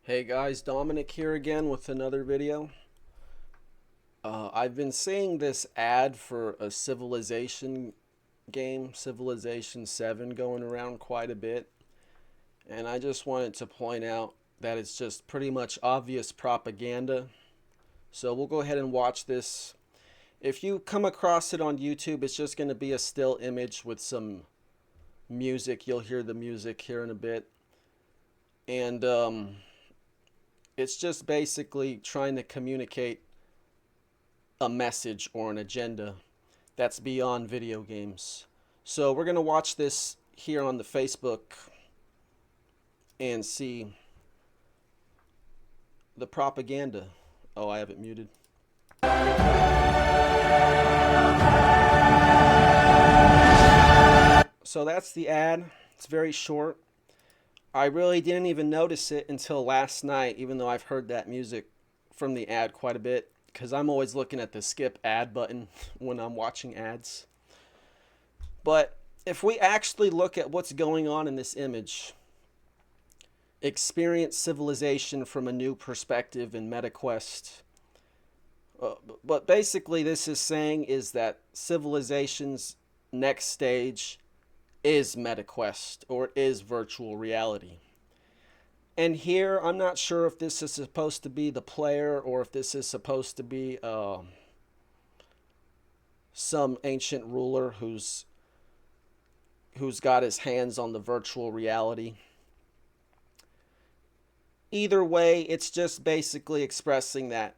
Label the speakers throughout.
Speaker 1: Hey guys, Dominic here again with another video. I've been seeing this ad for a Civilization game, Civilization 7, going around quite a bit. And I just wanted to point out that it's just pretty much obvious propaganda. So we'll go ahead and watch this. If you come across it on YouTube, it's just going to be a still image with some music. You'll hear the music here in a bit. And it's just basically trying to communicate a message or an agenda that's beyond video games. So we're going to watch this here on the Facebook and see the propaganda. Oh, I have it muted. So that's the ad. It's very short. I really didn't even notice it until last night, even though I've heard that music from the ad quite a bit, because I'm always looking at the skip ad button when I'm watching ads. But if we actually look at what's going on in this image, experience civilization from a new perspective in MetaQuest. But basically this is saying is that civilization's next stage is MetaQuest, or is virtual reality. And here, I'm not sure if this is supposed to be the player or if this is supposed to be some ancient ruler who's got his hands on the virtual reality. Either way, it's just basically expressing that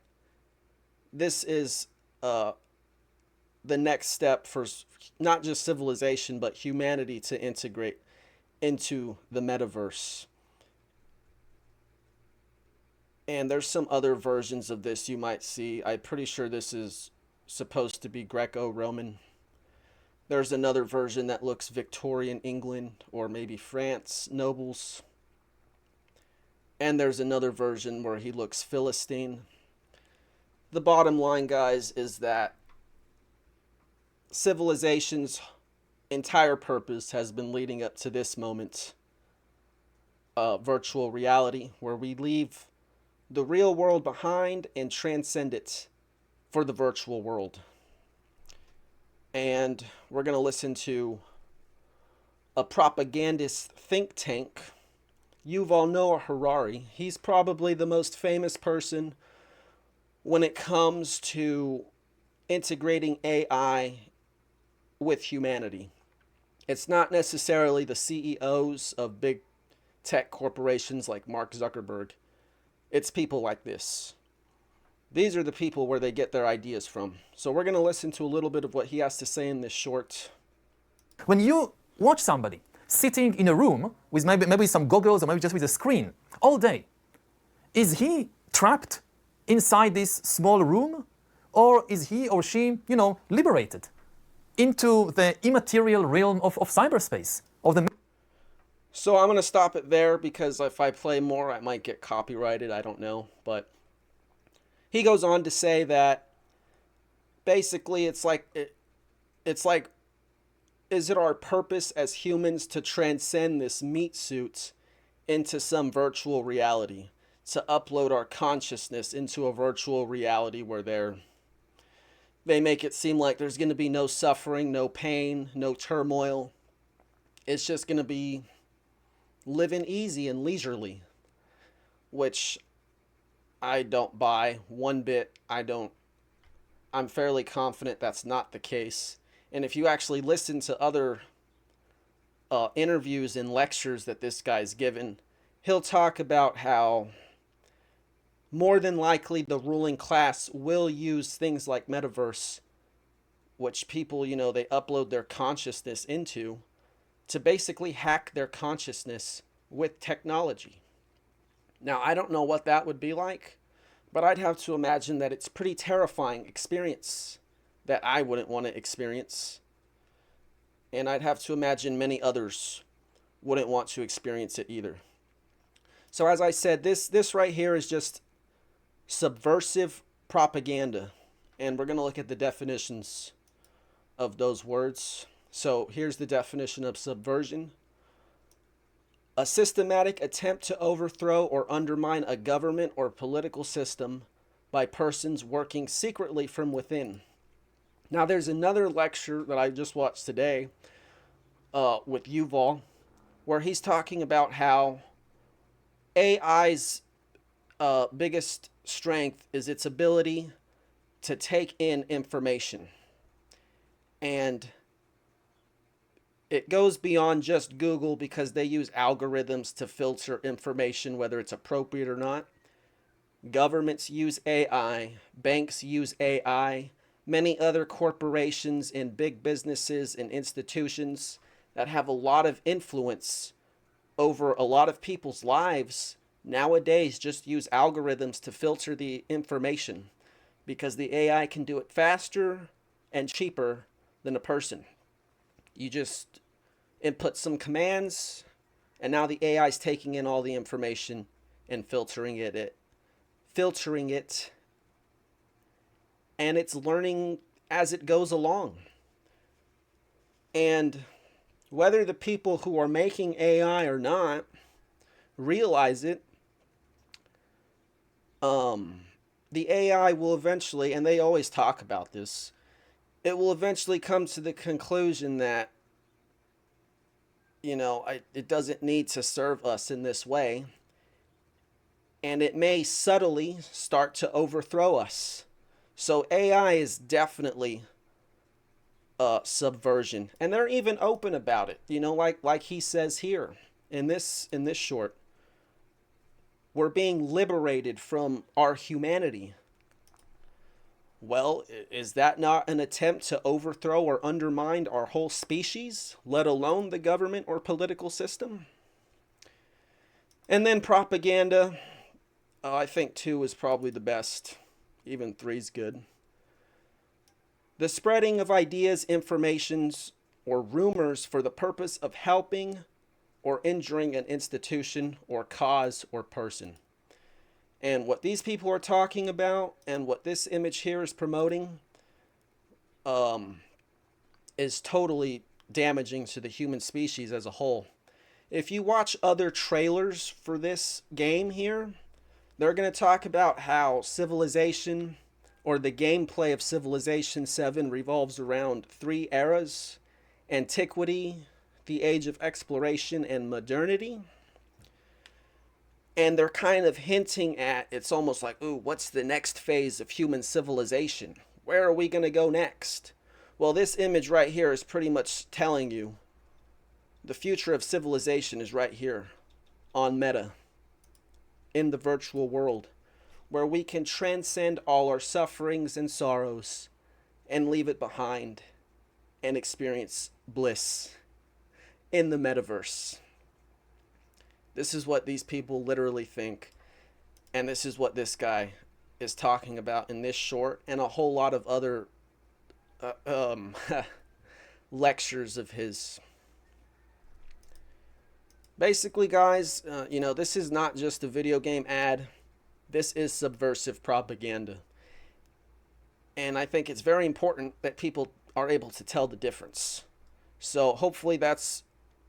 Speaker 1: this is the next step for not just civilization, but humanity to integrate into the metaverse. And there's some other versions of this you might see. I'm pretty sure this is supposed to be Greco-Roman. There's another version that looks Victorian England or maybe France, nobles. And there's another version where he looks Philistine. The bottom line, guys, is that civilization's entire purpose has been leading up to this moment, virtual reality, where we leave the real world behind and transcend it for the virtual world. And we're going to listen to a propagandist think tank, Yuval Noah Harari. He's probably the most famous person when it comes to integrating AI with humanity. It's not necessarily the CEOs of big tech corporations like Mark Zuckerberg. It's people like this. These are the people where they get their ideas from. So we're going to listen to a little bit of what he has to say in this short.
Speaker 2: When you watch somebody sitting in a room with maybe some goggles or maybe just with a screen all day, is he trapped inside this small room, or is he or she, liberated into the immaterial realm of cyberspace, of the...
Speaker 1: So I'm going to stop it there because if I play more, I might get copyrighted. I don't know. But he goes on to say that basically it's like, is it our purpose as humans to transcend this meat suit into some virtual reality, to upload our consciousness into a virtual reality where they make it seem like there's going to be no suffering, no pain, no turmoil. It's just going to be living easy and leisurely, which I don't buy one bit. I'm fairly confident that's not the case. And if you actually listen to other interviews and lectures that this guy's given, he'll talk about how more than likely the ruling class will use things like metaverse, which people, they upload their consciousness into, to basically hack their consciousness with technology. Now, I don't know what that would be like, but I'd have to imagine that it's a pretty terrifying experience that I wouldn't want to experience. And I'd have to imagine many others wouldn't want to experience it either. So as I said, this right here is just subversive propaganda. And we're going to look at the definitions of those words. So here's the definition of subversion. A systematic attempt to overthrow or undermine a government or political system by persons working secretly from within. Now, there's another lecture that I just watched today with Yuval, where he's talking about how AI's biggest strength is its ability to take in information. And it goes beyond just Google because they use algorithms to filter information, whether it's appropriate or not. Governments use AI, banks use AI, many other corporations and big businesses and institutions that have a lot of influence over a lot of people's lives nowadays just use algorithms to filter the information because the AI can do it faster and cheaper than a person. You just input some commands, and now the AI is taking in all the information and filtering it, and it's learning as it goes along. And whether the people who are making AI or not realize it, the AI will eventually, and they always talk about this, it will eventually come to the conclusion that, it doesn't need to serve us in this way. And it may subtly start to overthrow us. So AI is definitely subversion. And they're even open about it. Like he says here in this short. We're being liberated from our humanity. Well, is that not an attempt to overthrow or undermine our whole species, let alone the government or political system? And then propaganda. I think 2 is probably the best. Even 3 is good. The spreading of ideas, informations, or rumors for the purpose of helping or injuring an institution or cause or person. And what these people are talking about and what this image here is promoting is totally damaging to the human species as a whole. If you watch other trailers for this game here, they're going to talk about how Civilization, or the gameplay of Civilization 7, revolves around 3 eras: antiquity, the age of exploration, and modernity. And they're kind of hinting at, it's almost like, ooh, what's the next phase of human civilization? Where are we going to go next? Well, this image right here is pretty much telling you the future of civilization is right here on Meta, in the virtual world, where we can transcend all our sufferings and sorrows and leave it behind and experience bliss in the metaverse. This is what these people literally think, and this is what this guy is talking about in this short and a whole lot of other lectures of his. Basically, guys, this is not just a video game ad. This is subversive propaganda. And I think it's very important that people are able to tell the difference. So hopefully that's,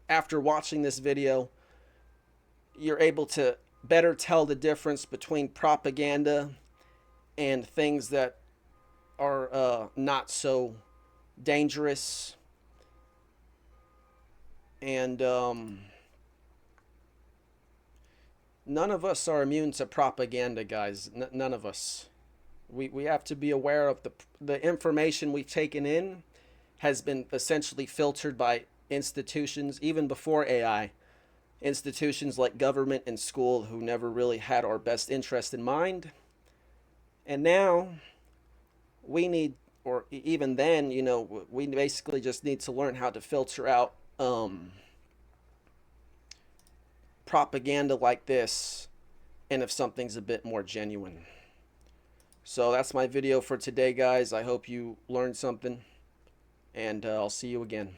Speaker 1: after watching this video, you're able to better tell the difference between propaganda and things that are not so dangerous. And none of us are immune to propaganda, guys. None of us. We have to be aware of the information we've taken in has been essentially filtered by institutions, even before AI. Institutions like government and school who never really had our best interest in mind. And now we need, or even then, we basically just need to learn how to filter out propaganda like this, and if something's a bit more genuine. So that's my video for today, guys. I hope you learned something, and I'll see you again.